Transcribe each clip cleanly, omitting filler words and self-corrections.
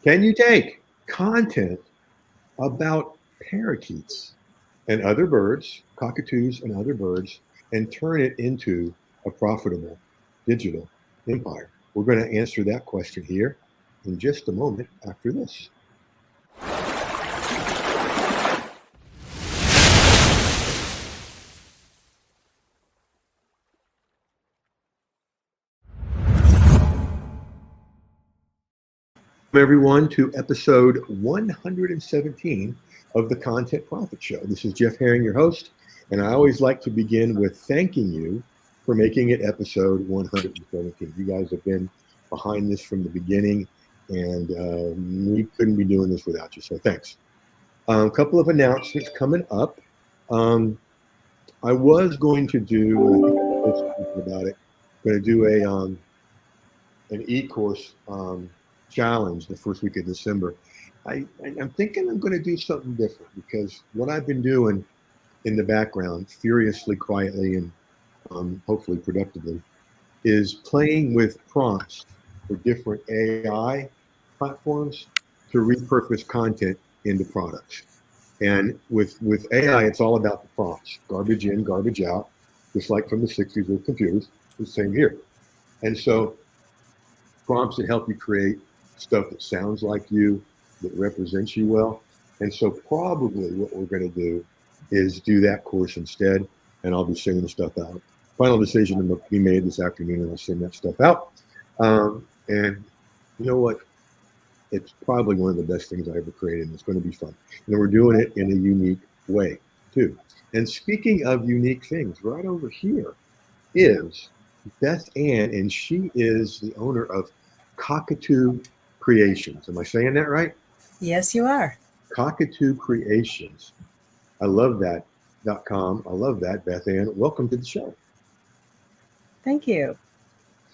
Can you take content about parakeets and other birds, cockatoos and other birds, and turn it into a profitable digital empire? We're going to answer that question here in just a moment after this. Welcome everyone to episode 117 of the Content Profit Show. This is Jeff Herring, your host, and I always like to begin with thanking you for making it episode 117. You guys have been behind this from the beginning, and we couldn't be doing this without you, so thanks. A couple of announcements coming up. I was going to do, I think about it, going to do an e-course challenge the first week of December. I'm thinking I'm going to do something different, because what I've been doing in the background, furiously, quietly, and hopefully productively, is playing with prompts for different AI platforms to repurpose content into products. And with AI, it's all about the prompts: garbage in, garbage out, just like from the 60s with computers. The same here. And so prompts that help you create stuff that sounds like you, that represents you well. And so probably what we're going to do is do that course instead, and I'll be sending the stuff out. Final decision will be made this afternoon, and I'll send that stuff out. And you know what? It's probably one of the best things I ever created, and it's going to be fun. And we're doing it in a unique way, too. And speaking of unique things, right over here is Beth Anne, and she is the owner of Cockatoo Creations. Am I saying that right? Yes, you are. Cockatoo Creations. I love that .com. I love that, Beth Anne. Welcome to the show. Thank you.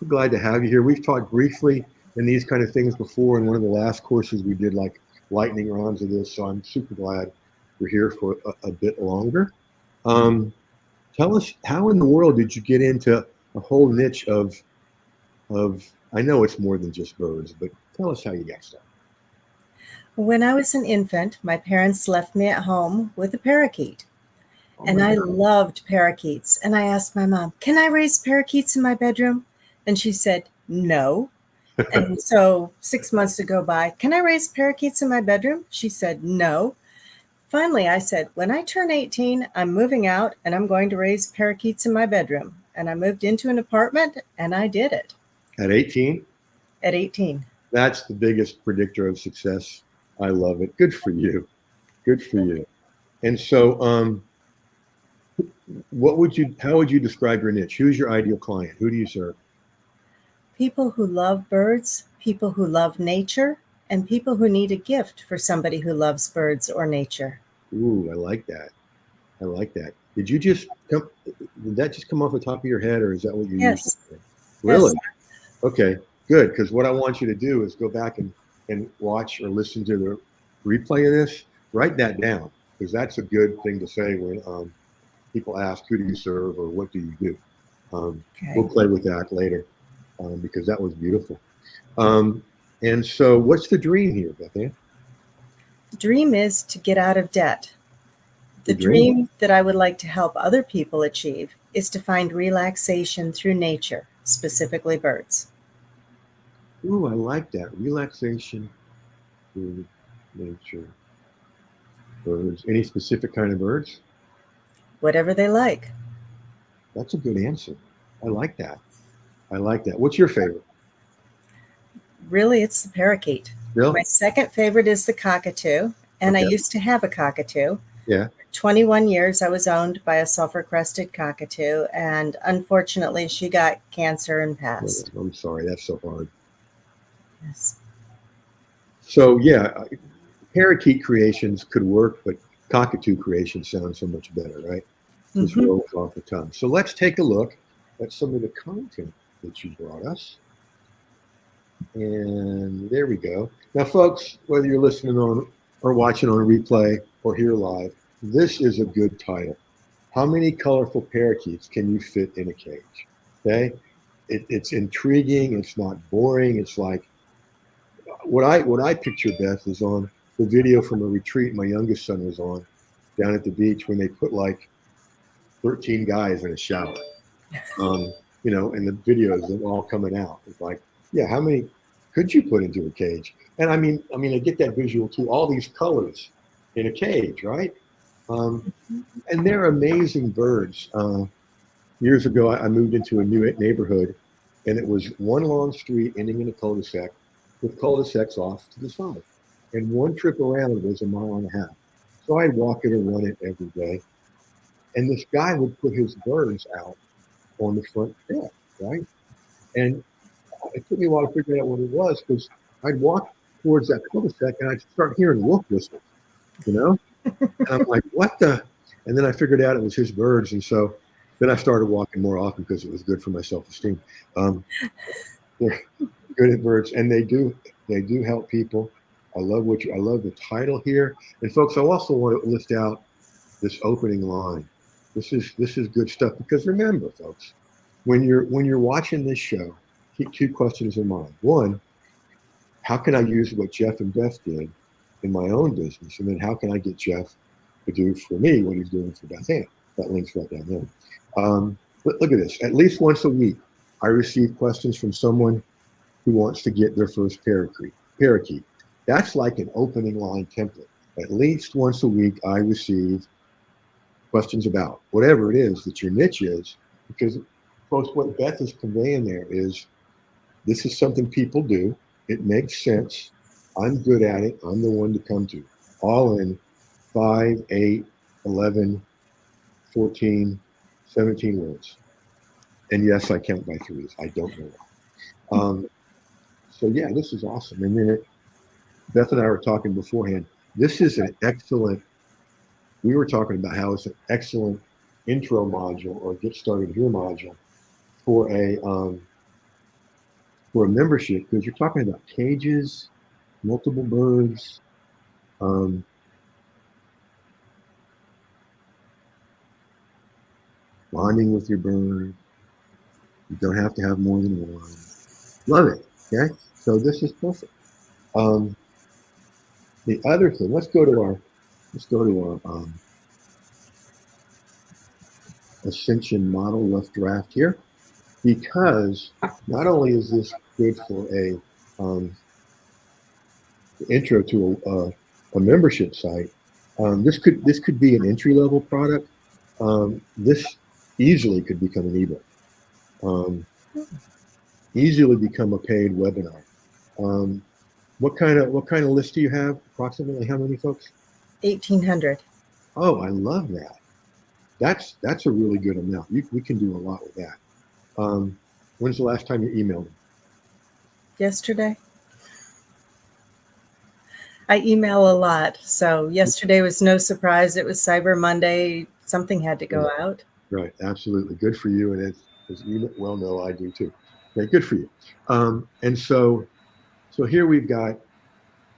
So glad to have you here. We've talked briefly in these kind of things before. In one of the last courses, we did like lightning rounds of this. So I'm super glad we're here for a bit longer. Tell us, how in the world did you get into a whole niche of I know it's more than just birds, but tell us how you got started. When I was an infant, my parents left me at home with a parakeet. And I loved parakeets. And I asked my mom, can I raise parakeets in my bedroom? And she said, no. And so 6 months to go by, can I raise parakeets in my bedroom? She said, no. Finally, I said, when I turn 18, I'm moving out and I'm going to raise parakeets in my bedroom. And I moved into an apartment and I did it. At 18? At 18. That's the biggest predictor of success. I love it. Good for you. Good for you. And so how would you describe your niche? Who's your ideal client? Who do you serve? People who love birds, people who love nature, and people who need a gift for somebody who loves birds or nature. Ooh, I like that. I like that. Did that just come off the top of your head, or is that what you Yes. used? Really? Yes. Okay, good. Because what I want you to do is go back and watch or listen to the replay of this. Write that down, because that's a good thing to say when people ask, who do you serve or what do you do? Okay. We'll play with that later, because that was beautiful. And so what's the dream here, Beth Anne? The dream is to get out of debt. The dream that I would like to help other people achieve is to find relaxation through nature, specifically birds. Ooh, I like that. Relaxation through nature. Birds. Any specific kind of birds? Whatever they like. That's a good answer. I like that. I like that. What's your favorite? Really, it's the parakeet. Really? My second favorite is the cockatoo, and Okay. I used to have a cockatoo. Yeah. 21 years I was owned by a sulfur-crested cockatoo, and unfortunately she got cancer and passed. I'm sorry. That's so hard. Yes. So yeah, parakeet creations could work, but cockatoo creations sound so much better, right? Just rolls off the tongue. So let's take a look at some of the content that you brought us. And there we go. Now, folks, whether you're listening on or watching on replay or here live, this is a good title. How many colorful parakeets can you fit in a cage? Okay. It's intriguing. It's not boring. It's like, what I picture, Beth, is on the video from a retreat my youngest son was on down at the beach when they put like 13 guys in a shower. Um, and the videos of them all coming out. It's like, yeah, how many could you put into a cage? And I get that visual too. All these colors in a cage, right? Um, and they're amazing birds. Years ago, I moved into a new neighborhood, and it was one long street ending in a cul-de-sac with cul-de-sacs off to the side. And one trip around was a mile and a half. So I'd walk it or run it every day. And this guy would put his birds out on the front step, right? And it took me a while to figure out what it was because I'd walk towards that cul-de-sac and I'd start hearing wolf whistles, you know? And I'm like, what the? And then I figured out it was his birds. And so then I started walking more often because it was good for my self-esteem. They're good at birds, and they do help people. I love the title here. And folks, I also want to list out this opening line. This is good stuff because remember, folks, when you're watching this show, keep two questions in mind. One, how can I use what Jeff and Beth did in my own business? And then how can I get Jeff to do for me what he's doing for Beth Anne? That link's right down there. Look at this. At least once a week, I receive questions from someone who wants to get their first parakeet. That's like an opening line template. At least once a week, I receive questions about whatever it is that your niche is, because folks, what Beth is conveying there is this is something people do. It makes sense. I'm good at it. I'm the one to come to. All in 5, 8, 11, 14, 17 words. And yes, I count by threes. I don't know why. So yeah, this is awesome. And then Beth and I were talking beforehand. This is an excellent, we were talking about how it's an excellent intro module or get started here module for a membership, because you're talking about cages, multiple birds, bonding with your bird. You don't have to have more than one. Love it. Okay, so this is perfect. The other thing, let's go to our Ascension model rough draft here, because not only is this good for a intro to a membership site, this could be an entry level product. This easily could become an ebook. Easily become a paid webinar. What kind of list do you have? Approximately how many folks? 1,800. Oh, I love that. That's a really good amount. We can do a lot with that. When's the last time you emailed them? Yesterday. I email a lot, so yesterday was no surprise. It was Cyber Monday. Something had to go out. Right, absolutely. Good for you, and as you well know, I do too. Okay, good for you. And so here we've got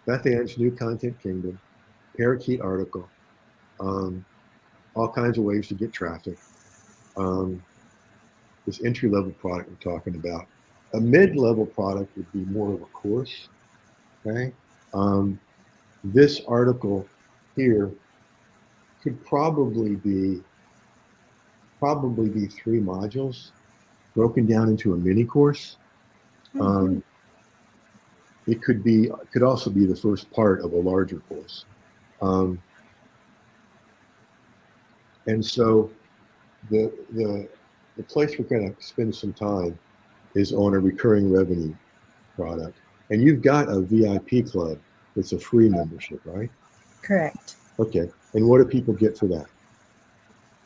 Beth Anne's New Content Kingdom, Parakeet article, all kinds of ways to get traffic. This entry-level product we're talking about. A mid-level product would be more of a course, okay? This article here could probably be 3 modules broken down into a mini course. It could also be the first part of a larger course. And so the place we're going to spend some time is on a recurring revenue product. And you've got a VIP club. It's a free membership, right? Correct. Okay. And what do people get for that?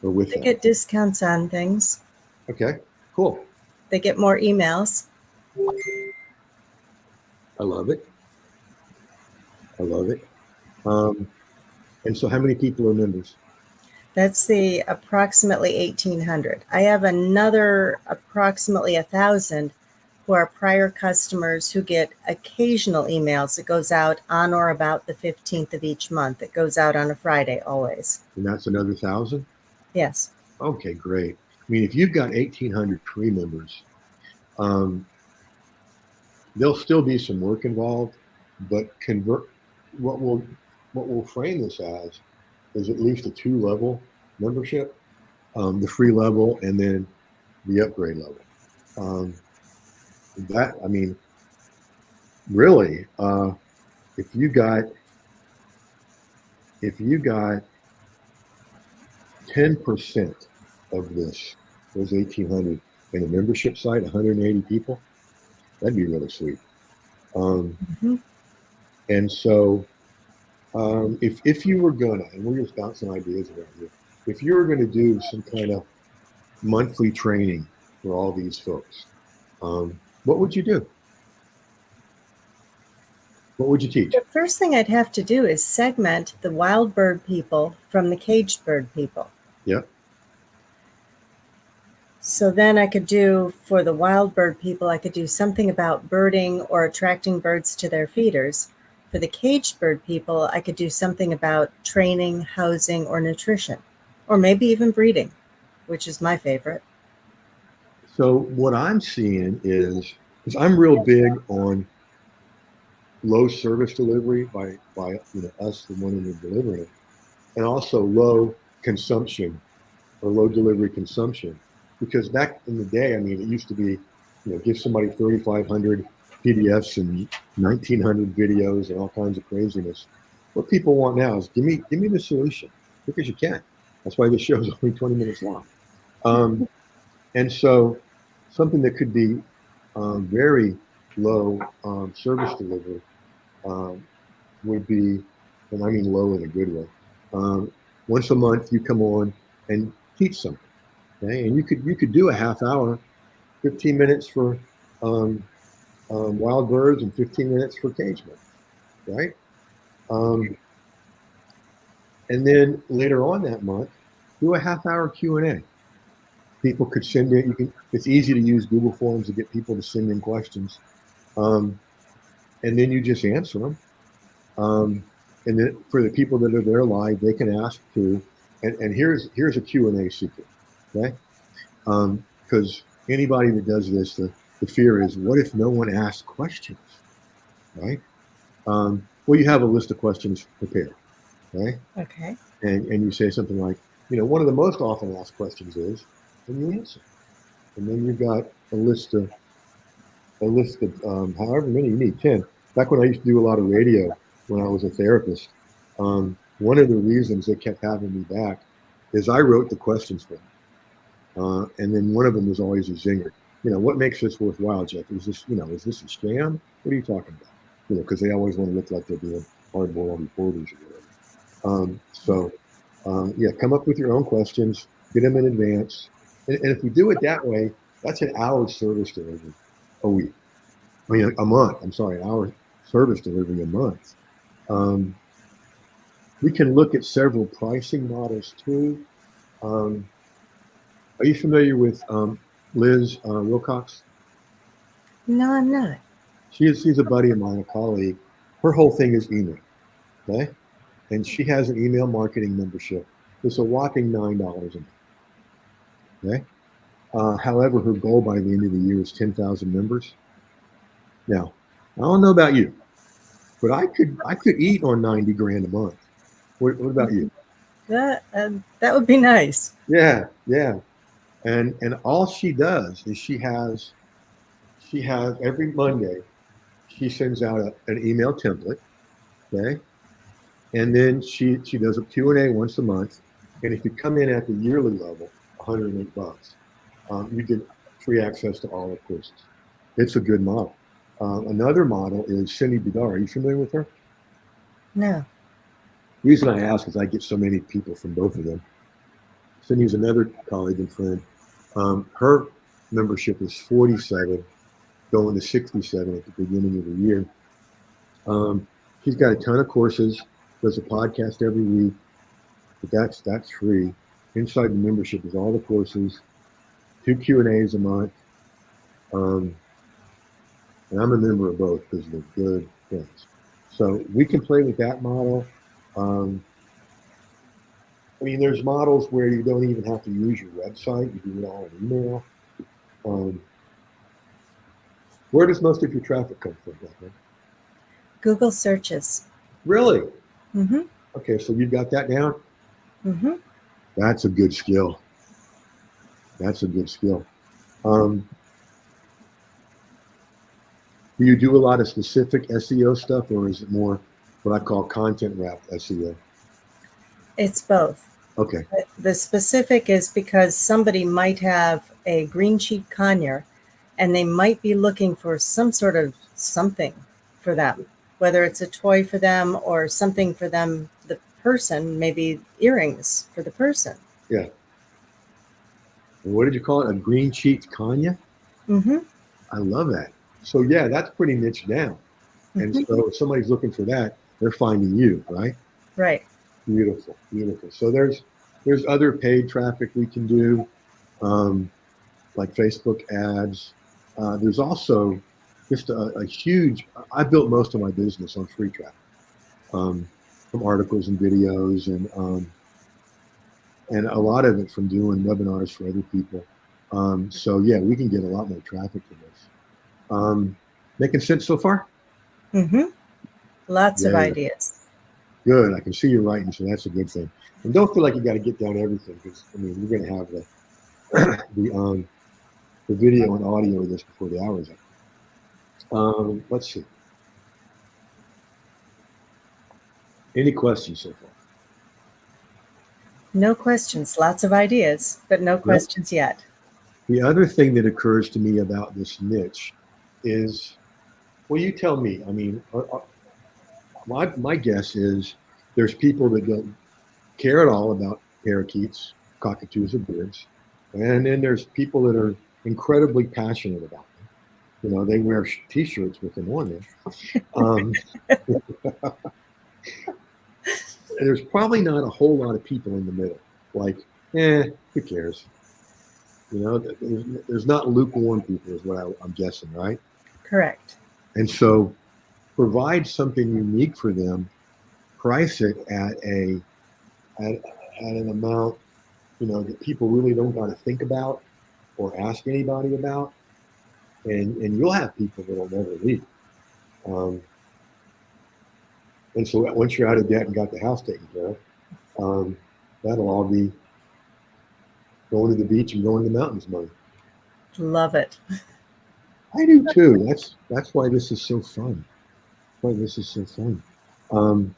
Or with They that? get discounts on things. Okay, cool. They get more emails. I love it. I love it. And so how many people are members? That's the approximately 1,800. I have another approximately 1,000 who are prior customers who get occasional emails. It goes out on or about the 15th of each month. It goes out on a Friday always. And that's another 1,000? Yes. Okay, great. I mean, if you've got 1,800 free members, there'll still be some work involved, but convert what will what we'll frame this as is at least a two-level membership, the free level and then the upgrade level. Um, that I mean, really, if you got if you got 10% of this, those 1,800 in a membership site, 180 people, that'd be really sweet. Um, Mhm. and so, if you were gonna, and we're just bouncing ideas around here, if you were going to do some kind of monthly training for all these folks, what would you do? What would you teach? The first thing I'd have to do is segment the wild bird people from the caged bird people. Yeah. So then I could do, for the wild bird people, I could do something about birding or attracting birds to their feeders. For the caged bird people, I could do something about training, housing, or nutrition, or maybe even breeding, which is my favorite. So what I'm seeing is, because I'm real big on low service delivery by us, the one who's delivering it, and also low consumption or low delivery consumption. Because back in the day, I mean, it used to be, give somebody 3,500 PDFs and 1,900 videos and all kinds of craziness. What people want now is give me the solution, quick as you can. That's why this show is only 20 minutes long. Um, and so, something that could be very low service delivery um, would be, and I mean low in a good way. Um, Once a month, you come on and teach something. Okay, and you could do a half hour, 15 minutes for wild birds and 15 minutes for cage birds, right? Um, and then later on that month, do a half hour Q&A. People could send in. You can. It's easy to use Google Forms to get people to send in questions, um, and then you just answer them. And then for the people that are there live, they can ask too. And here's a Q&A secret, okay? Because anybody that does this, the fear is, what if no one asks questions, right? Well, you have a list of questions prepared, okay? Okay. And you say something like, one of the most often asked questions is, and you answer. And then you've got a list of however many you need, 10. Back when I used to do a lot of radio when I was a therapist, one of the reasons they kept having me back is I wrote the questions for them. And then one of them was always a zinger. What makes this worthwhile, Jeff? Is this a scam? What are you talking about? Because they always want to look like they're being hardball reporters or whatever. Yeah, come up with your own questions, get them in advance. And if we do it that way, that's an hour's service delivery a week. I mean, a month. I'm sorry, an hour service delivery a month. Um, we can look at several pricing models too. Um, are you familiar with Liz Wilcox? No, I'm not. She's a buddy of mine, a colleague. Her whole thing is email, okay? And she has an email marketing membership. It's a whopping $9 a month, okay? However, her goal by the end of the year is 10,000 members. Now, I don't know about you, but I could eat on 90 grand a month. What about you? That would be nice. Yeah, yeah. And all she does is she has every Monday she sends out an email template, okay, and then she does a Q&A once a month, and if you come in at the yearly level, $108, you get free access to all the courses. It's a good model. Another model is Cindy Bidar. Are you familiar with her? No. The reason I ask is I get so many people from both of them. Cindy's another colleague and friend. Her membership is 47, going to 67 at the beginning of the year. She's got a ton of courses, does a podcast every week, but that's free. Inside the membership is all the courses, 2 Q&As a month. Um, and I'm a member of both because they're good things. So we can play with that model. Um, I mean, there's models where you don't even have to use your website. You do it all in email. Um, where does most of your traffic come from, Beth Anne? Google searches. Really? Mm-hmm. Okay, so you've got that down? Mm-hmm. That's a good skill. That's a good skill. Um, do you do a lot of specific SEO stuff, or is it more what I call content wrapped SEO? It's both. Okay. The specific is because somebody might have a green sheet conure and they might be looking for some sort of something for them, whether it's a toy for them or something for them, the person, maybe earrings for the person. Yeah. And what did you call it? A green cheeked Kanya? Mm-hmm. I love that. So yeah, that's pretty niche down. And Mm-hmm. so if somebody's looking for that, they're finding you, right? Right. Beautiful, beautiful. So there's other paid traffic we can do, um, like Facebook ads. There's also just a huge. I built most of my business on free traffic, um, from articles and videos, and a lot of it from doing webinars for other people. So yeah, we can get a lot more traffic from this. Making sense so far? Mm-hmm. Lots of Yeah, ideas. good. I can see you writing, so that's a good thing. And don't feel like you got to get down everything, because I mean we're going to have the video and audio of this before the hour's up. Let's see. Any questions so far? No questions, lots of ideas, but no Yep. questions yet. The other thing that occurs to me about this niche is, well, you tell me. I mean, my guess is there's people that don't care at all about parakeets, cockatoos, or birds, and then there's people that are incredibly passionate about them. You know, they wear T-shirts with them on them. Um, there's probably not a whole lot of people in the middle. Like, who cares? You know, there's not lukewarm people, is what I'm guessing, right? Correct. And so, provide something unique for them. Price it at an amount, you know, that people really don't got to think about or ask anybody about, and you'll have people that'll never leave. Um, and so once you're out of debt and got the house taken care of, um, that'll all be going to the beach and going to the mountains money. Love it. I do too. That's why this is so fun. Why this is so fun. Um,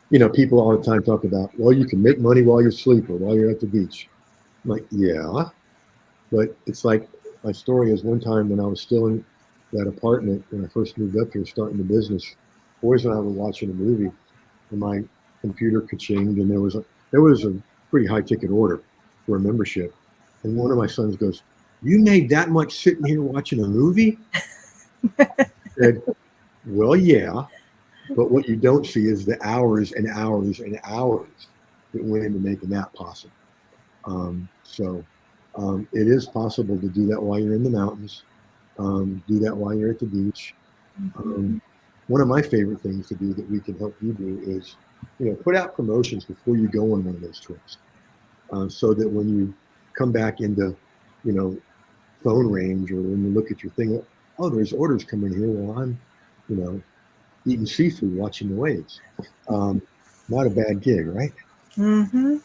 you know, people all the time talk about, well, you can make money while you're asleep or while you're at the beach. I'm like, yeah, but it's like my story is one time when I was still in that apartment when I first moved up here, starting the business. Boys and I were watching a movie, and my computer ka-chinged, and there was a pretty high ticket order for a membership, and one of my sons goes, "You made that much sitting here watching a movie?" I said, "Well, yeah, but what you don't see is the hours and hours and hours that went into making that possible." So it is possible to do that while you're in the mountains, do that while you're at the beach. One of my favorite things to do that we can help you do is, you know, put out promotions before you go on one of those trips, so that when you come back into, you know, phone range, or when you look at your thing, oh, there's orders coming here while I'm, you know, eating seafood, watching the waves. Not a bad gig, right? Mm-hmm.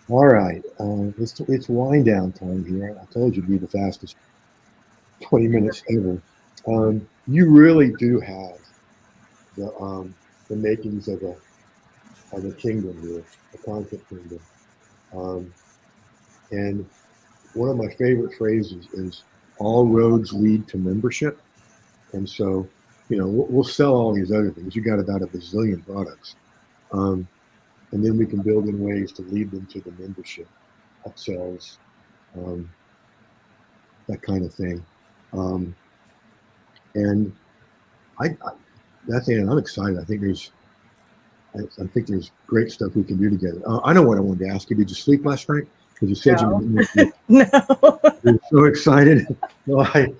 All right, it's wind down time here. I told you to be the fastest 20 minutes ever. You really do have the makings of a kingdom here, a content kingdom. Um, and one of my favorite phrases is "all roads lead to membership." And so, you know, we'll sell all these other things. You got about a bazillion products, um, and then we can build in ways to lead them to the membership, upsells, um, that kind of thing. Um, and I Beth Anne, I'm excited. I think there's great stuff we can do together. I know what I wanted to ask you. Did you sleep last night? Because you said No. you No. were so excited. Well, I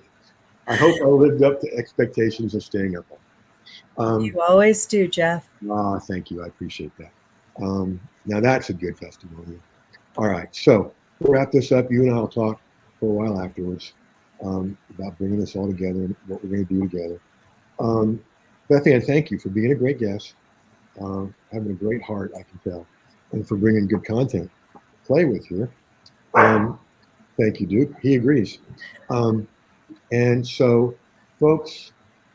hope I lived up to expectations of staying up. You always do, Jeff. Thank you. I appreciate that. Now that's a good testimony. All right. So we'll wrap this up. You and I will talk for a while afterwards, about bringing this all together and what we're going to do together. Um, Beth Anne, thank you for being a great guest, having a great heart, I can tell, and for bringing good content to play with here. Um, thank you, Duke. He agrees. Um, and so, folks,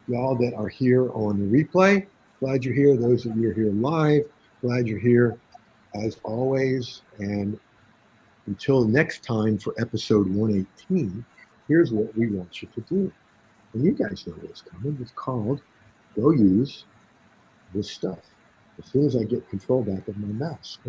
y'all that are here on the replay, glad you're here. Those of you are here live, glad you're here as always. And until next time for episode 118, here's what we want you to do. And you guys know what's coming. It's called Go Use This Stuff. As soon as I get control back of my mouse.